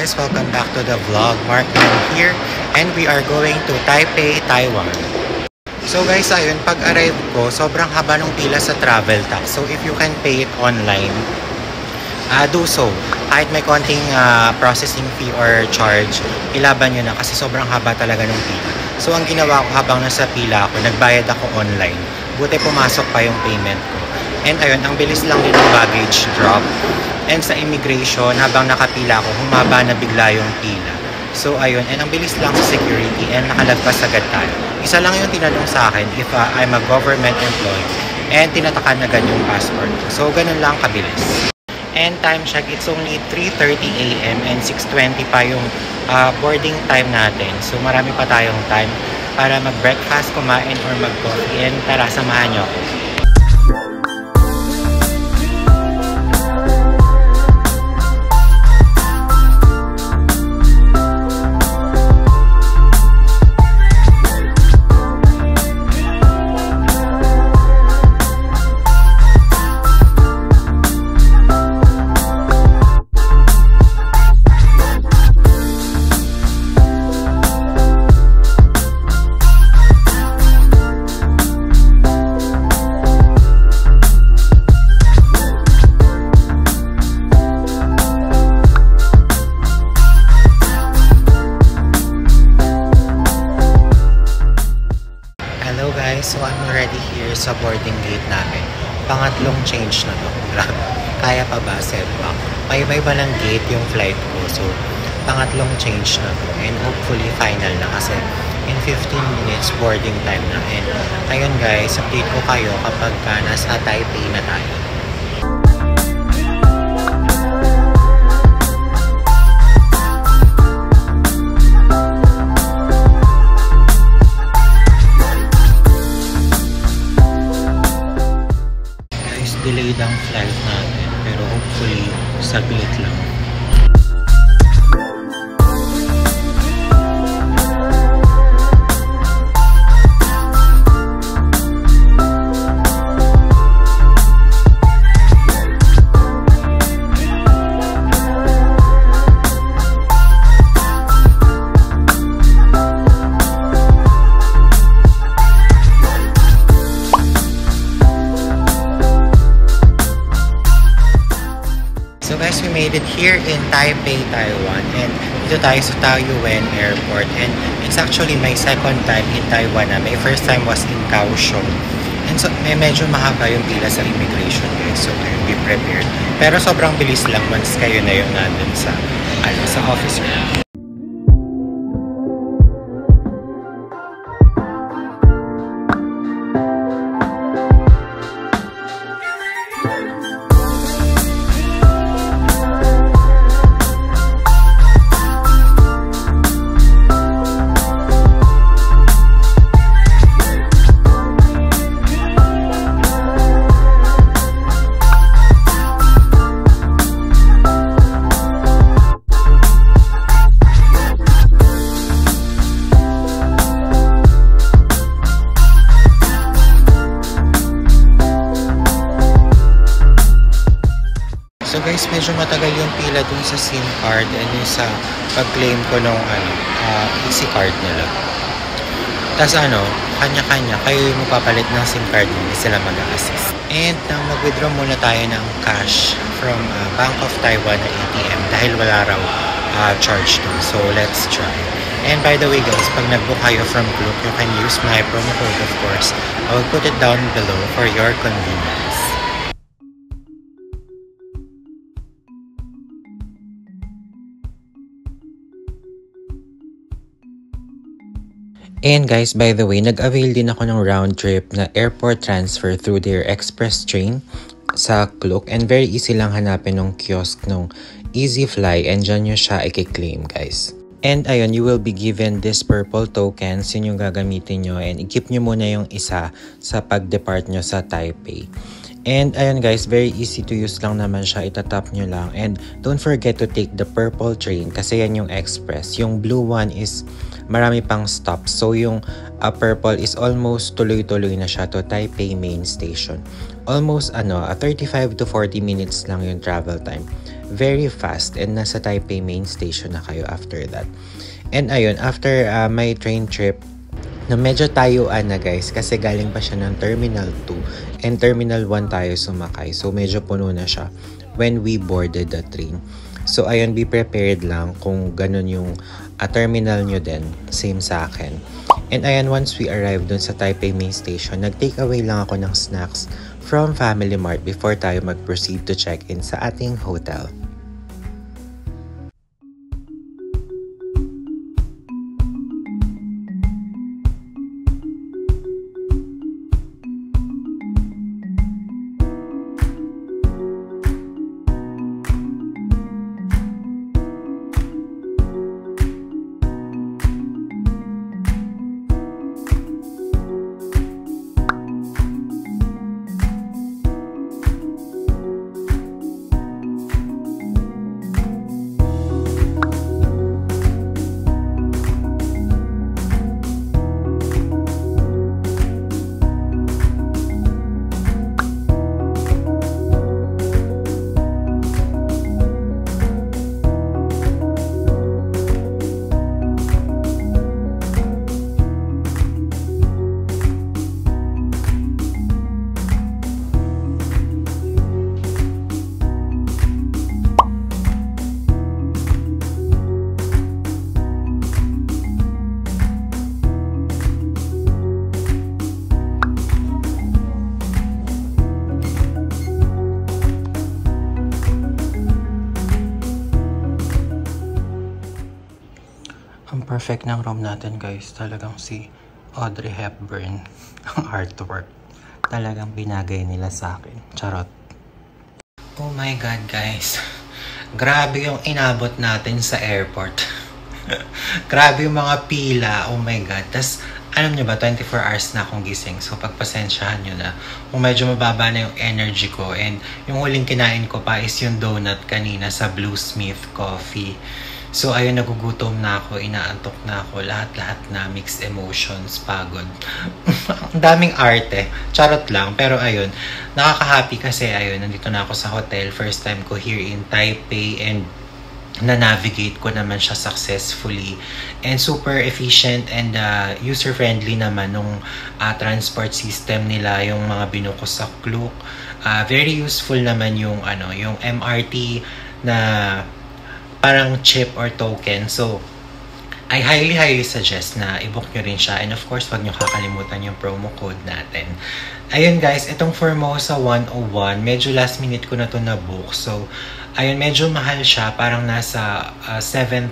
guys, welcome back to the vlog. Mark Lim here and we are going to Taipei, Taiwan. So guys, ayun, pag-arrive ko, sobrang haba ng pila sa travel tax. So if you can pay it online, do so. Kahit may konting processing fee or charge, ilaban nyo na kasi sobrang haba talaga ng pila. So ang ginawa ko habang nasa pila ako, nagbayad ako online. Buti pumasok pa yung payment ko. And ayun, ang bilis lang din ng baggage drop. And sa immigration, habang nakapila ako, humaba na bigla yung pila. So ayun, and ang bilis lang sa security and nakalagpas agad tayo. Isa lang yung tinanong sa akin if I'm a government employee and tinatakan agad yung passport. So ganun lang kabilis. And time check, it's only 3:30 AM and 6:20 pa yung boarding time natin. So marami pa tayong time para mag-breakfast, kumain, or mag-coffee. And tara, samahan nyo ako. So I'm already here sa boarding gate namin. Pangatlong change na to. Grabe. Kaya pa ba? Setback. Paiba-iba ng gate yung flight ko. So pangatlong change na to. And hopefully final na kasi in 15 minutes boarding time na. And ayun guys, update ko kayo kapag nasa Taipei na tayo. Delayed ang flight natin pero hopefully saglit lang. So guys, we made it here in Taipei, Taiwan, and dito tayo sa Taoyuan Airport, and it's actually my second time in Taiwan na. My first time was in Kaohsiung, and so medyo mahaba yung pila sa immigration guys, so be prepared. Pero sobrang bilis lang once kayo na yung nandun sa office room. So guys, medyo matagal yung pila dun sa SIM card and yung sa pag-claim ko ng easy card nila. Tapos kanya-kanya, kayo yung mapapalit ng SIM card nyo, hindi sila mag-assist. And mag-withdraw muna tayo ng cash from Bank of Taiwan na ATM dahil wala raw charge dun. So let's try. And by the way guys, pag nag-book kayo from Klook, you can use my promo code of course. I will put it down below for your convenience. And guys, by the way, nag-avail din ako ng round trip na airport transfer through their express train sa Klook. And very easy lang hanapin ng kiosk ng Easy Fly and dyan nyo siya i-claim guys. And ayun, you will be given this purple tokens, yun yung gagamitin nyo. And i-keep nyo muna yung isa sa pag-depart nyo sa Taipei. And ayun guys, very easy to use lang naman siya, itatap nyo lang. And don't forget to take the purple train kasi yan yung express. Yung blue one is marami pang stops. So yung purple is almost tuloy-tuloy na siya to Taipei main station. Almost 35 to 40 minutes lang yung travel time. Very fast, and nasa Taipei main station na kayo after that. And ayun, after my train trip, na medyo tayuan na guys kasi galing pa siya ng Terminal 2 and Terminal 1 tayo sumakay. So medyo puno na siya when we boarded the train. So ayun, be prepared lang kung ganun yung terminal nyo din. Same sa akin. And ayan, once we arrived dun sa Taipei main station, nag-take away lang ako ng snacks from Family Mart before tayo mag-proceed to check-in sa ating hotel. Ang perfect ng room natin guys, talagang si Audrey Hepburn ang artwork. Talagang binagay nila sa akin. Charot. Oh my God guys. Grabe yung inabot natin sa airport. Grabe yung mga pila. Oh my God. Tas alam nyo ba, 24 hours na akong gising. So pagpasensyahan nyo na kung medyo mababa na yung energy ko. And yung huling kinain ko pa is yung donut kanina sa Blue Smith Coffee. So ayun, nagugutom na ako, inaantok na ako, lahat-lahat na, mixed emotions, pagod. Ang daming arte, charot lang. Pero ayun, nakaka-happy kasi ayun, nandito na ako sa hotel. First time ko here in Taipei and na-navigate ko naman siya successfully. And super efficient and user-friendly naman nung transport system nila, yung mga binuko sa Klook. Very useful naman yung, yung MRT na parang chip or token. So, I highly suggest na i-book nyo rin siya. And of course, wag nyo kakalimutan yung promo code natin. Ayun guys, itong Formosa 101, medyo last minute ko na to na-book. So, ayun, medyo mahal siya. Parang nasa 7,000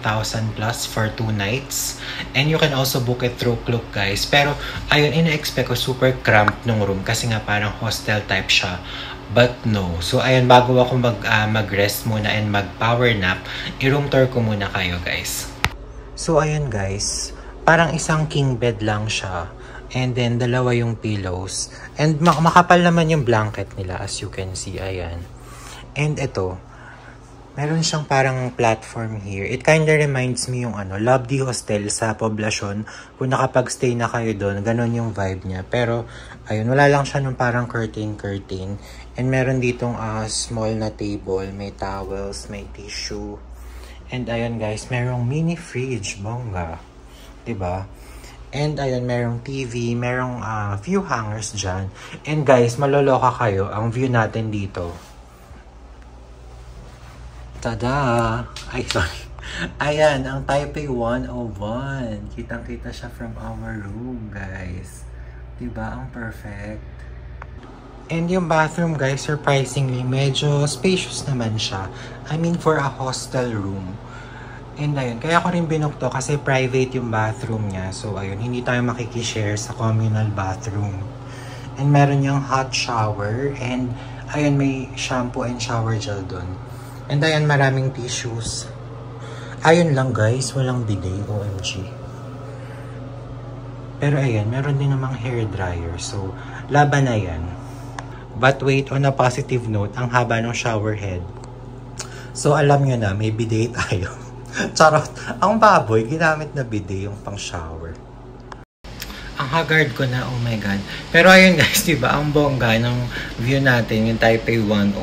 plus for 2 nights. And you can also book it through Klook guys. Pero, ayun, ina-expect ko super cramped nung room kasi nga parang hostel type siya. But no. So, ayun, bago ako mag-rest muna and mag-power nap, i-room tour ko muna kayo, guys. So, ayun, guys. Parang isang king bed lang siya. And then, dalawa yung pillows. And makapal naman yung blanket nila, as you can see. Ayan. And ito, meron siyang parang platform here. It kinda reminds me yung Love D Hostel sa Poblacion. Kung nakapag-stay na kayo doon, ganun yung vibe niya. Pero, ayun, wala lang siya nung parang curtain. And meron ditong small na table. May towels, may tissue. And ayun guys, merong mini fridge. Bongga. Diba? And ayun, merong TV. Merong few hangers dyan. And guys, maloloka kayo. Ang view natin dito. Tada! Ay, sorry. Ayan, ang Taipei 101. Kitang-kita siya from our room, guys. Diba? Ang perfect. And yung bathroom, guys, surprisingly, medyo spacious naman siya. I mean, for a hostel room. And ayun, kaya ko rin binuk to kasi private yung bathroom niya. So, ayun, hindi tayo makikishare sa communal bathroom. And meron yung hot shower. And ayun, may shampoo and shower gel dun. And ayan, maraming tissues. Ayun lang guys, walang bidet, OMG. Pero ayan, meron din namang hair dryer. So, laban na yan. But wait, on a positive note, ang haba ng shower head. So, alam nyo na, may bidet tayo. Charot, ang baboy, ginamit na bidet yung pang shower. Ang haggard ko na, oh my God. Pero ayun guys, diba, ang bongga ng view natin, yung Taipei 101.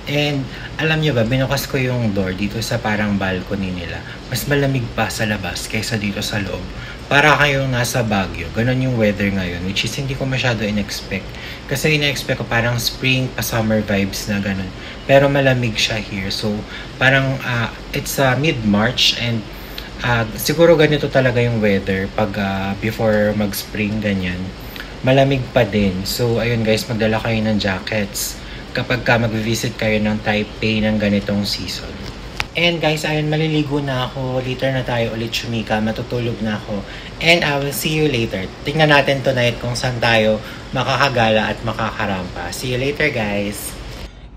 And alam nyo ba, binukas ko yung door dito sa parang balcony nila. Mas malamig pa sa labas kaysa dito sa loob. Para kayong nasa Baguio. Ganon yung weather ngayon, which is hindi ko masyado in-expect. Kasi in-expect ko parang spring pa summer vibes na ganon. Pero malamig siya here. So parang it's mid-March and siguro ganito talaga yung weather pag before mag-spring ganyan. Malamig pa din. So ayun guys, magdala kayo ng jackets kapag mag-visit kayo ng Taipei ng ganitong season. And guys, ayun, maliligo na ako. Later na tayo ulit chumika. Matutulog na ako. And I will see you later. Tingnan natin tonight kung saan tayo makakagala at makakarampa. See you later guys.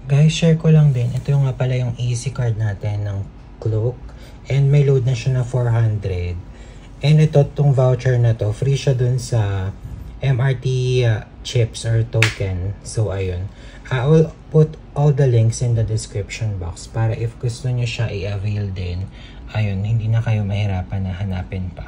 Guys, share ko lang din. Ito yung nga pala yung easy card natin ng Klook. And may load na siya na 400. And ito, itong voucher na to, free siya dun sa MRT chips or token. So, ayun. I will put all the links in the description box para if gusto nyo siya i-avail din, ayun, hindi na kayo mahirapan na hanapin pa.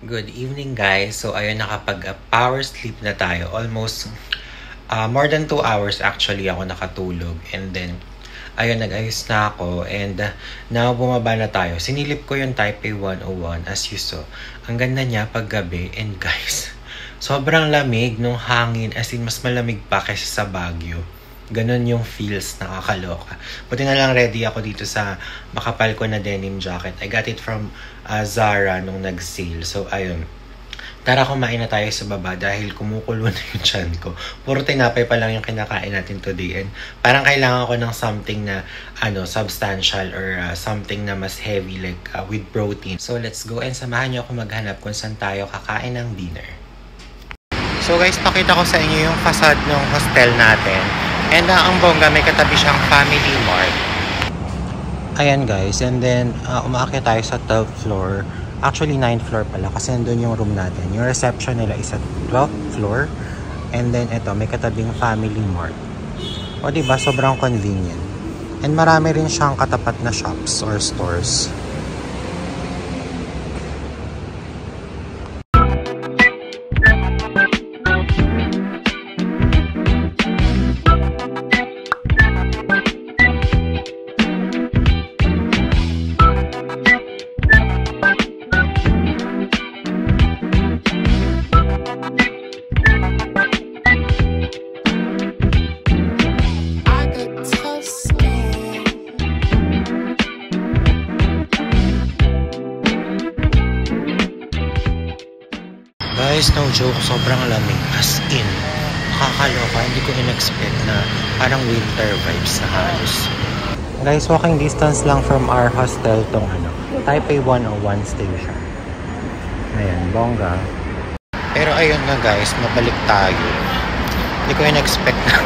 Good evening guys. So ayun, nakapag-power sleep na tayo. Almost more than 2 hours actually ako nakatulog. And then ayun, nag-ayos na ako and now bumaba na tayo. Sinilip ko yung Taipei 101 as you saw. Ang ganda niya pag gabi and guys, sobrang lamig nung hangin, as in mas malamig pa kaysa sa Baguio. Ganon yung feels, nakakaloka. Buti na lang ready ako dito sa makapal ko na denim jacket. I got it from Zara nung nag-sale. So, ayun. Tara, kumain na tayo sa baba dahil kumukulo na yung tiyan ko. Puro tinapay pa lang yung kinakain natin today. And parang kailangan ko ng something na substantial or something na mas heavy like with protein. So, let's go and samahan niyo ako maghanap kung saan tayo kakain ng dinner. So guys, pakita ko sa inyo yung facade ng hostel natin. And ang bongga, may katabi siyang Family Mart. Ayan guys, and then umaakyat tayo sa 12th floor. Actually 9th floor pala kasi nandun yung room natin. Yung reception nila is at 12th floor. And then ito, may katabing Family Mart. O diba, sobrang convenient. And marami rin siyang katapat na shops or stores. Guys, no joke, sobrang lamig. As in, nakakaloka. Hindi ko in-expect na parang winter vibes na halos. Guys, walking distance lang from our hostel tong Taipei 101 station. Ayan, bongga. Pero ayun na guys, mabalik tayo. Hindi ko in-expect na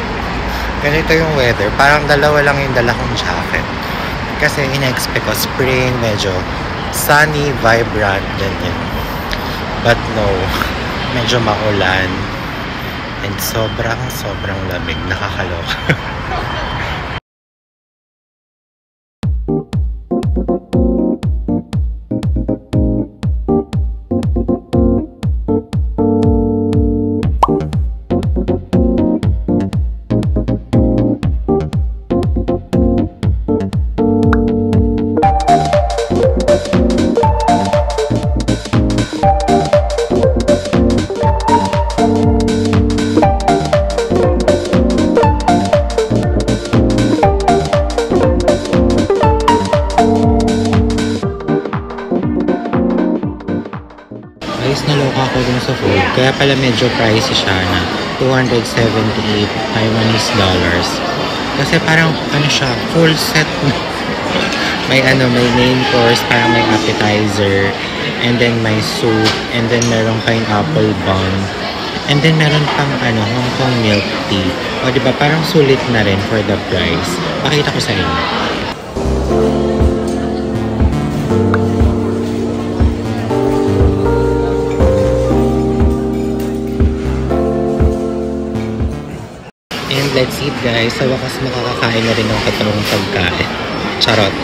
ganito yung weather. Parang dalawa lang yung dala kong jacket. Kasi in-expect ko spring, medyo sunny, vibrant, ganyan. But no, medyo maulan and sobrang lamig, nakakaloka. Naloka ako dun sa food. Kaya pala medyo pricey siya na 278 Taiwanese dollars. Kasi parang siya, full set. may main course, parang may appetizer, and then may soup, and then merong pineapple bun, and then meron pang Hong Kong milk tea. O diba, parang sulit na rin for the price. Pakita ko sa inyo. guys, sa wakas makakakain na rin ng totoong pagkain. Charot.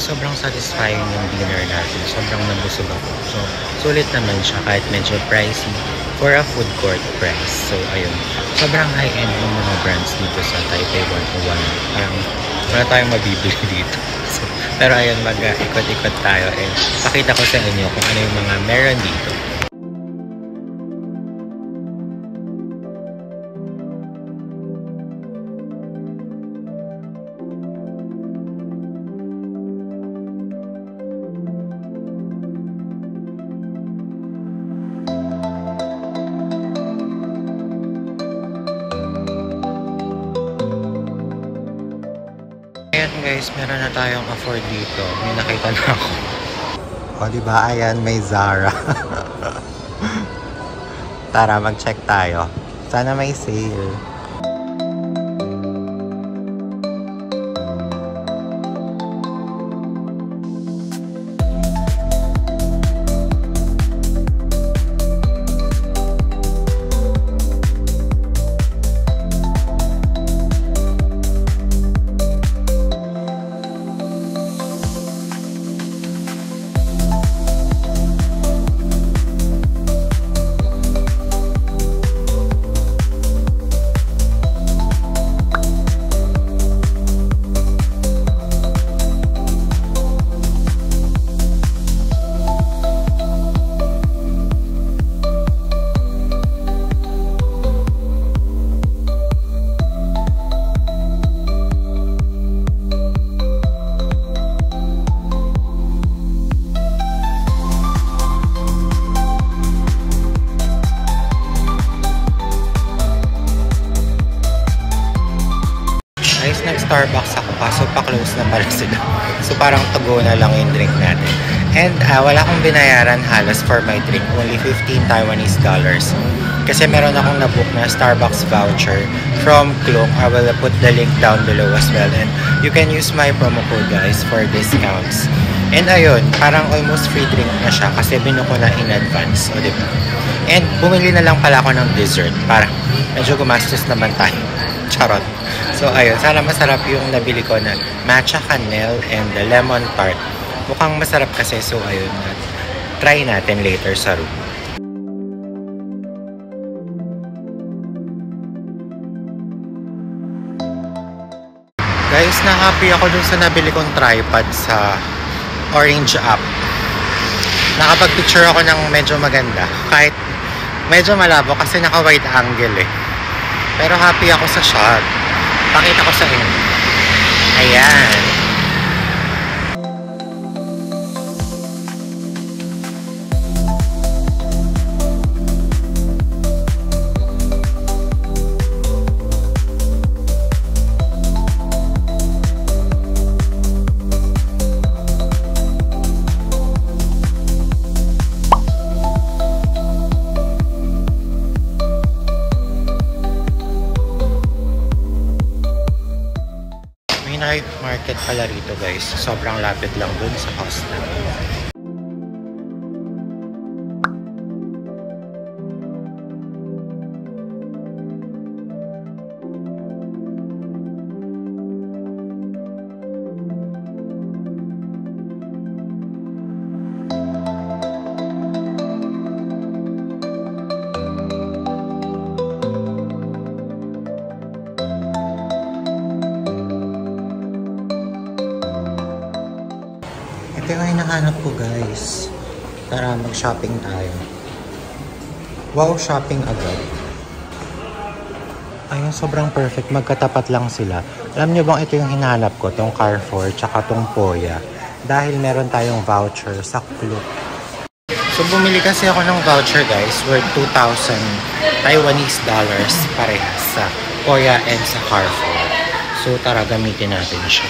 Sobrang satisfying yung dinner natin. Sobrang nabusog ako. So, sulit naman siya kahit medyo pricey for a food court price. So, ayun. Sobrang high-end yung mga brands dito sa Taipei 101. Parang wala tayong mabibili dito. So, pero ayun, mag-ikot-ikot tayo and pakita ko sa inyo kung ano yung mga meron dito. Ayan guys, meron na tayong afford dito. May nakita na ako. O diba, ayan, may Zara. Tara, mag-check tayo. Sana may sale. Nag-Starbucks ako kaso pa-close na pala sila. So parang tugo na lang yung drink natin. And wala akong binayaran halos for my drink. Only 15 Taiwanese dollars. Kasi meron akong nabook na Starbucks voucher from Klook. I will put the link down below as well. And you can use my promo code guys for discounts. And ayun, parang almost free drink na siya kasi binuko na in advance. O diba? And bumili na lang pala ako ng dessert. Parang medyo gumastos naman tayo. Charot. So ayun, sana masarap yung nabili ko na matcha canel and the lemon tart. Mukhang masarap kasi, so ayun, try natin later sa room. Guys, na-happy ako dun sa nabili kong tripod sa Orange app. Nakapag-picture ako ng medyo maganda. Kahit medyo malabo kasi naka-wide angle eh. Pero happy ako sa shot. Pakita ko sa inyo. Ayan. Night market pala rito guys. Sobrang lapit lang dun sa house namin. Ito yung hinahanap ko guys. Tara, mag-shopping tayo. Wow, shopping agad. Ayun, sobrang perfect. Magkatapat lang sila. Alam nyo bang ito yung hinahanap ko? Tong Carrefour, tsaka tong Poya. Dahil meron tayong voucher sa Klook. So, bumili kasi ako ng voucher guys. Worth 2,000 Taiwanese dollars parehas sa Poya and sa Carrefour. So, tara, gamitin natin siya.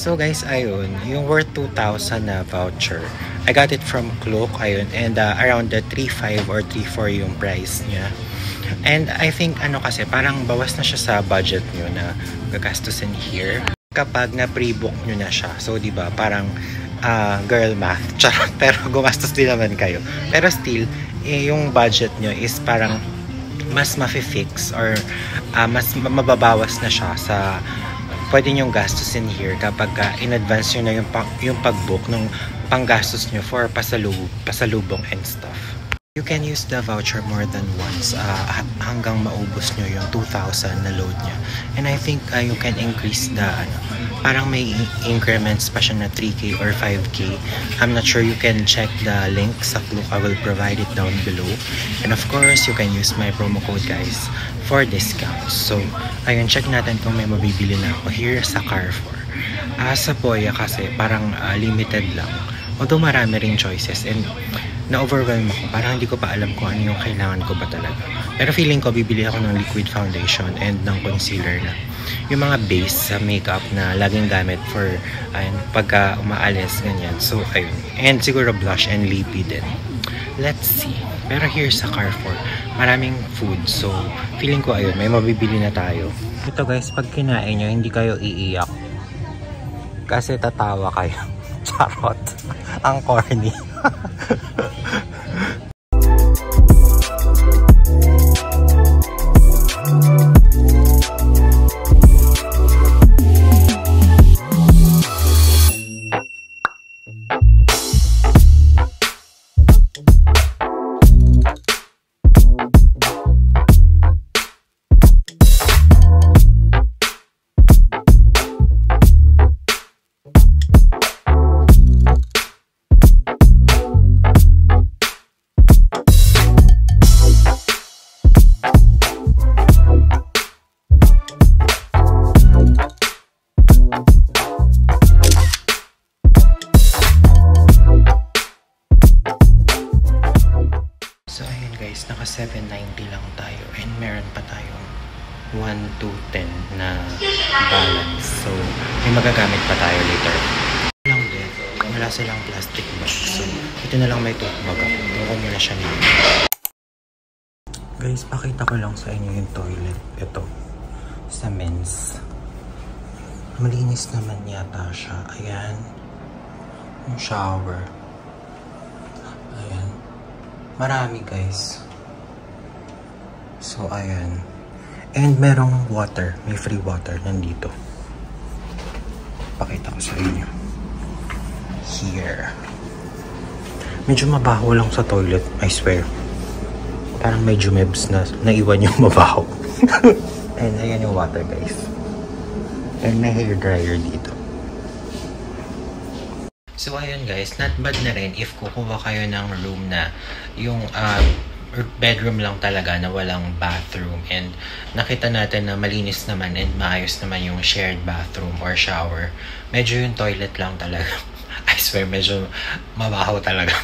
So guys, ayun, yung worth 2,000 na voucher, I got it from Klook, ayun, and around the 3,500 or 3,400 yung price niya. And I think, kasi, parang bawas na siya sa budget nyo na gagastusin here. Kapag na pre-book nyo na siya, so diba, parang girl math, charot, pero gumastos din naman kayo. Pero still, yung budget nyo is parang mas mafi-fix or mas mababawas na siya sa pwede nyong gastusin here kapag in advance nyo na yung pag-book ng panggastos nyo for pasalubong and stuff. You can use the voucher more than once hanggang maubos nyo yung 2,000 na load niya. And I think you can increase the parang may increments pa siya na 3K or 5K. I'm not sure, you can check the link sa Klook. I will provide it down below. And of course, you can use my promo code guys for discounts. So, ayun, check natin kung may mabibili na ako here sa Carrefour. Sa Poya kasi parang limited lang. Although marami ring choices and na-overwhelm ako. Parang hindi ko pa alam kung ano yung kailangan ko ba talaga. Pero feeling ko bibili ako ng liquid foundation and ng concealer na yung mga base sa makeup na laging gamit for pagka umaalis, ganyan. So, ayun. And siguro blush and lippy din. Let's see. Pero here sa Carrefour, maraming food. So, feeling ko ayun, may mabibili na tayo. Ito guys, pag kinain nyo, hindi kayo iiyak. Kasi tatawa kayo. Charot. Ang corny. Naka 790 lang tayo and meron pa tayong 1 to 10 na balance. So, may magagamit pa tayo later. Lang din, wala silang plastic bag. So, ito na lang may tote bag ako. Tuko mo na siya nila. Guys, pakita ko lang sa inyo yung toilet. Ito, sa men's. Malinis naman yata siya. Ayan. Yung shower. Ayan. Marami guys. So, ayan. And merong water. May free water nandito. Pakita ko sa inyo. Here. Medyo mabaho lang sa toilet. I swear. Parang medyo mebs na naiwan yung mabaho. And ayan yung water guys. And may hair dryer dito. So, ayun guys, not bad na rin if kukuha kayo ng room na yung bedroom lang talaga na walang bathroom. And nakita natin na malinis naman and maayos naman yung shared bathroom or shower. Medyo yung toilet lang talaga. I swear, medyo mabaho talaga.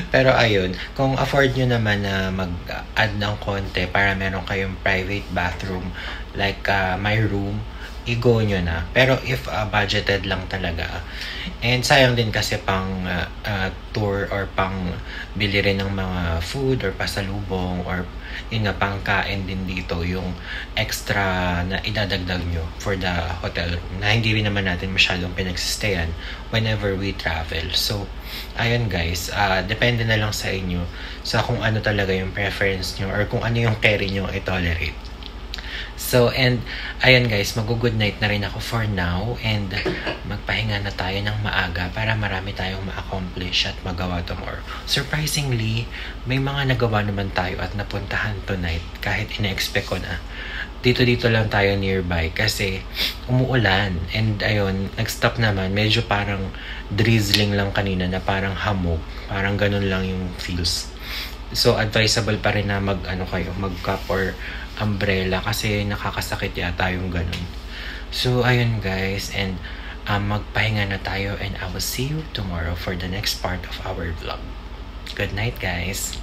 Pero ayun, kung afford nyo naman na mag-add ng konti para meron kayong private bathroom like my room, i-go nyo na. Pero if budgeted lang talaga, and sayang din kasi pang tour or pang bili rin ng mga food or pasalubong or yun nga, pang kain din dito yung extra na idadagdag nyo for the hotel room na hindi rin naman natin masyadong pinagsistayan whenever we travel. So, ayun guys, depende na lang sa inyo sa kung ano talaga yung preference nyo or kung ano yung carry nyo i-tolerate. So, and ayun guys, mag-good night na rin ako for now and magpahinga na tayo ng maaga para marami tayong ma-accomplish at magawa tomorrow. Surprisingly, may mga nagawa naman tayo at napuntahan tonight kahit ina-expect ko na. Dito lang tayo nearby kasi umuulan and ayun, nag-stop naman. Medyo parang drizzling lang kanina na parang hamog. Parang ganun lang yung feels. So, advisable pa rin na mag-cup or umbrella kasi nakakasakit yata yung ganun. So, ayun guys, and magpahinga na tayo and I will see you tomorrow for the next part of our vlog. Good night guys!